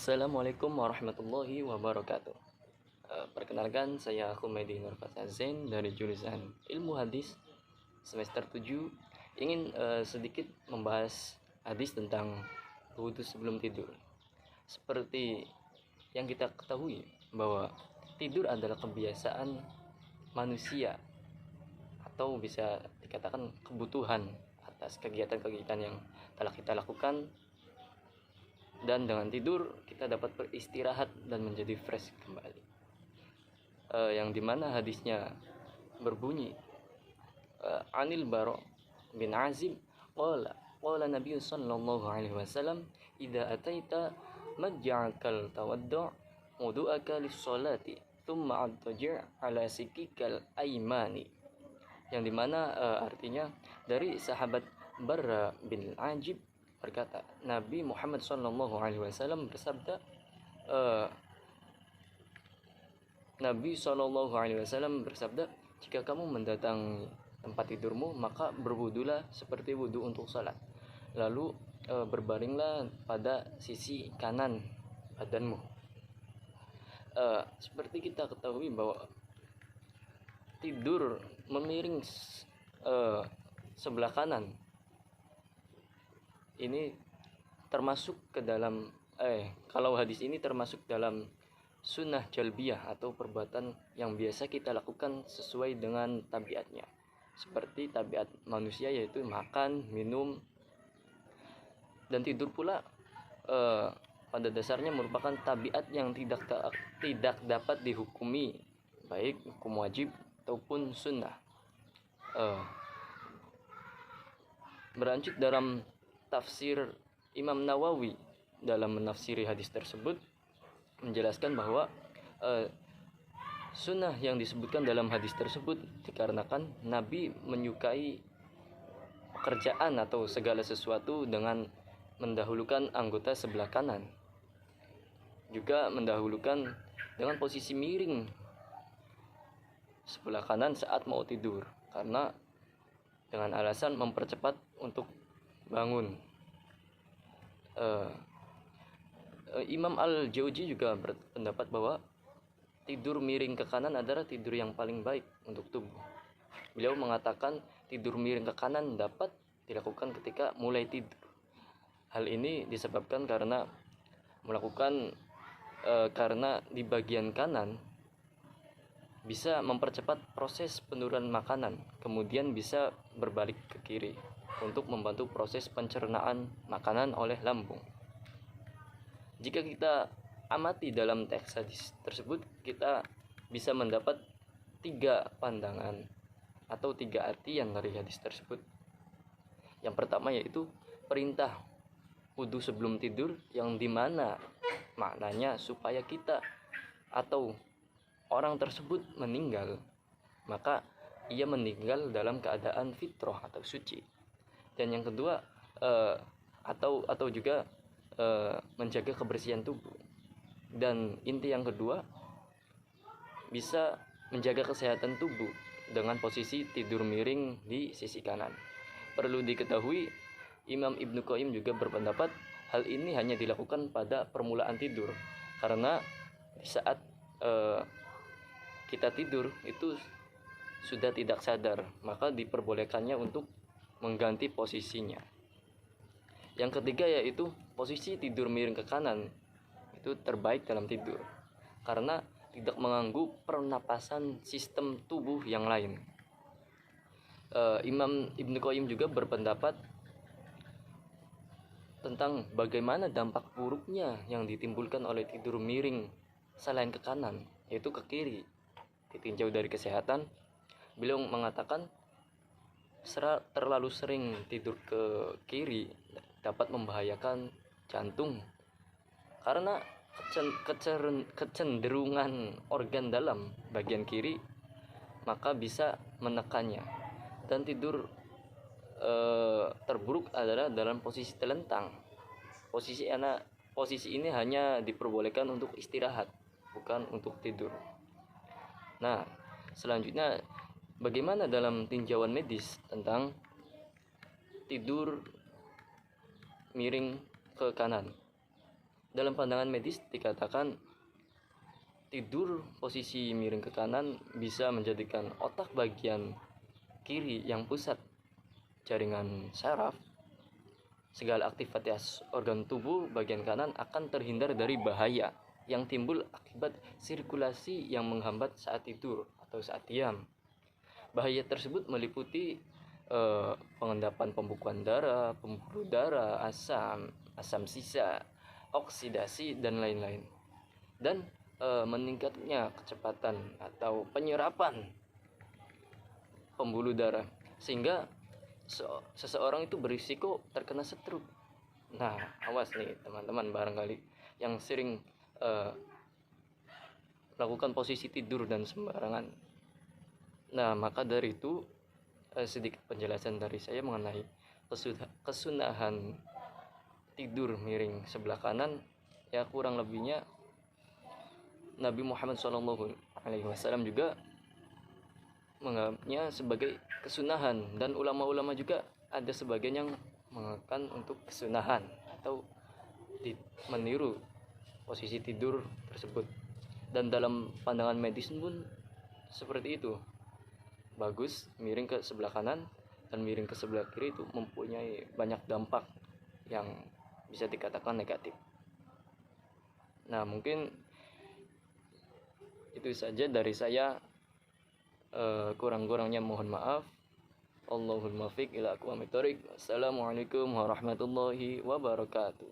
Assalamualaikum warahmatullahi wabarakatuh. Perkenalkan, saya Humaydi Nur Zain dari jurusan Ilmu Hadis semester 7. Ingin sedikit membahas hadis tentang wudhu sebelum tidur. Seperti yang kita ketahui bahwa tidur adalah kebiasaan manusia atau bisa dikatakan kebutuhan atas kegiatan-kegiatan yang telah kita lakukan, dan dengan tidur kita dapat beristirahat dan menjadi fresh kembali. Yang dimana hadisnya berbunyi, Anil Bara bin Azib qala Nabi sallallahu alaihi wasallam, idza ataita maj'akal tawaddu' wudu'aka lis-salati thumma adtaji' ala sikikal aimani. Yang dimana artinya dari sahabat Barra bin Azib berkata, Nabi Muhammad SAW bersabda, jika kamu mendatangi tempat tidurmu, maka berwudulah seperti wudu untuk salat, lalu berbaringlah pada sisi kanan badanmu. Seperti kita ketahui bahwa tidur memiring sebelah kanan ini termasuk ke dalam kalau hadis ini termasuk dalam sunnah jalbiyah atau perbuatan yang biasa kita lakukan sesuai dengan tabiatnya, seperti tabiat manusia, yaitu makan, minum, dan tidur pula pada dasarnya merupakan tabiat yang tidak dapat dihukumi, baik hukum wajib ataupun sunnah. Beranjak dalam tafsir Imam Nawawi dalam menafsiri hadis tersebut menjelaskan bahwa sunnah yang disebutkan dalam hadis tersebut dikarenakan Nabi menyukai pekerjaan atau segala sesuatu dengan mendahulukan anggota sebelah kanan, juga mendahulukan dengan posisi miring sebelah kanan saat mau tidur, karena dengan alasan mempercepat untuk bangun. Imam Al-Jauzi juga berpendapat bahwa tidur miring ke kanan adalah tidur yang paling baik untuk tubuh. Beliau mengatakan tidur miring ke kanan dapat dilakukan ketika mulai tidur. Hal ini disebabkan karena karena di bagian kanan bisa mempercepat proses penurunan makanan, kemudian bisa berbalik ke kiri untuk membantu proses pencernaan makanan oleh lambung. Jika kita amati dalam teks hadis tersebut, kita bisa mendapat 3 pandangan atau 3 artian dari hadis tersebut. Yang pertama yaitu perintah wudhu sebelum tidur, yang dimana maknanya supaya kita atau orang tersebut meninggal, maka ia meninggal dalam keadaan fitrah atau suci. Dan yang kedua atau juga menjaga kebersihan tubuh. Dan inti yang kedua, bisa menjaga kesehatan tubuh dengan posisi tidur miring di sisi kanan. Perlu diketahui, Imam Ibnu Qayyim juga berpendapat hal ini hanya dilakukan pada permulaan tidur, karena di saat kita tidur itu sudah tidak sadar, maka diperbolehkannya untuk mengganti posisinya. Yang ketiga yaitu posisi tidur miring ke kanan itu terbaik dalam tidur, karena tidak mengganggu pernapasan sistem tubuh yang lain. Imam Ibnu Qayyim juga berpendapat tentang bagaimana dampak buruknya yang ditimbulkan oleh tidur miring selain ke kanan, yaitu ke kiri. Ditinjau dari kesehatan, beliau mengatakan terlalu sering tidur ke kiri dapat membahayakan jantung, karena kecenderungan organ dalam bagian kiri maka bisa menekannya. Dan tidur terburuk adalah dalam posisi telentang. Posisi ini hanya diperbolehkan untuk istirahat, bukan untuk tidur. Nah, selanjutnya bagaimana dalam tinjauan medis tentang tidur miring ke kanan? Dalam pandangan medis dikatakan tidur posisi miring ke kanan bisa menjadikan otak bagian kiri yang pusat jaringan saraf, segala aktivitas organ tubuh bagian kanan akan terhindar dari bahaya yang timbul akibat sirkulasi yang menghambat saat tidur atau saat diam. Bahaya tersebut meliputi pengendapan pembekuan darah, pembuluh darah, asam sisa, oksidasi dan lain-lain. Dan meningkatnya kecepatan atau penyerapan pembuluh darah sehingga seseorang itu berisiko terkena stroke. Nah, awas nih teman-teman barangkali yang sering lakukan posisi tidur dan sembarangan. Nah, maka dari itu sedikit penjelasan dari saya mengenai kesunahan tidur miring sebelah kanan. Ya, kurang lebihnya Nabi Muhammad SAW juga menganggapnya sebagai kesunahan, dan ulama-ulama juga ada sebagian yang mengatakan untuk kesunahan atau meniru posisi tidur tersebut. Dan dalam pandangan medis pun seperti itu, bagus miring ke sebelah kanan dan miring ke sebelah kiri itu mempunyai banyak dampak yang bisa dikatakan negatif. Nah, mungkin itu saja dari saya. Kurang-kurangnya mohon maaf. Allahul muwaffiq ila aqwamit thoriq. Assalamualaikum warahmatullahi wabarakatuh.